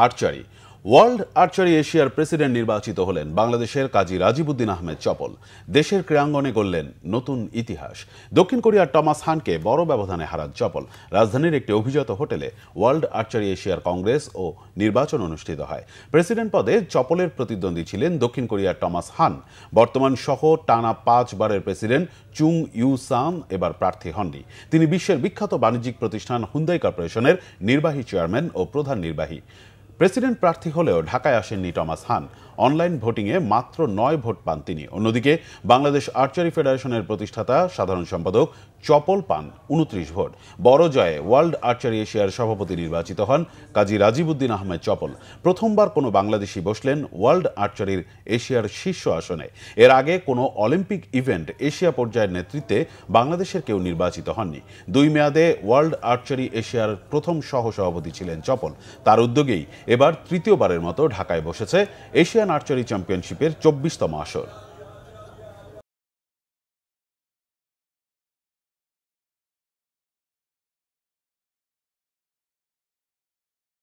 Archery world archery এশিয়ার president নির্বাচিত হলেন বাংলাদেশের কাজী রাজিবউদ্দিন আহমেদ চপল। দেশের ক্রীড়াঙ্গনে গড়লেন নতুন ইতিহাস। দক্ষিণ কোরিয়ার টমাস হানকে বড় ব্যবধানে হারান চপল। রাজধানীর একটি অভিজাত হোটেলে ওয়ার্ল্ড আর্চারি এশিয়ার কংগ্রেস ও নির্বাচন অনুষ্ঠিত হয়। প্রেসিডেন্ট পদে চপলের প্রতিদ্বন্দ্বী ছিলেন দক্ষিণ কোরিয়ার টমাস হান। বর্তমান সহ টানা 5 বারের প্রেসিডেন্ট চুং ইউ সান এবার প্রার্থী হননি। তিনি বিশ্বের বিখ্যাত বাণিজ্যিক প্রতিষ্ঠান হুন্দাই কর্পোরেশনের নির্বাহী চেয়ারম্যান ও প্রধান নির্বাহী। প্রেসিডেন্ট প্রার্থী হলেও ঢাকায় আসেননি টমাস হান। অনলাইন ভোটিংয়ে মাত্র 9 ভোট পান তিনি। অন্যদিকে বাংলাদেশ আর্চারি ফেডারেশনের প্রতিষ্ঠাতা সাধারণ সম্পাদক চপল পান 29 ভোট। বড় জয়ে ওয়ার্ল্ড আর্চারি এশিয়ার সভাপতি নির্বাচিত হন কাজী রাজিবউদ্দিন আহমেদ চপল। প্রথমবার কোনো বাংলাদেশি বসলেন ওয়ার্ল্ড আর্চারির এশিয়ার শীর্ষ আসনে। এর আগে কোনো অলিম্পিক ইভেন্ট এশিয়া পর্যায়ের নেতৃত্বে বাংলাদেশের কেউ নির্বাচিত হননি। 2 মেয়াদে ওয়ার্ল্ড আর্চারি এশিয়ার প্রথম সহসভাপতি ছিলেন চপল। তার উদ্যোগেই এবার তৃতীয়বারের মতো ঢাকায় বসেছে এশিয়ান আর্চারি চ্যাম্পিয়নশিপের 24তম আসর।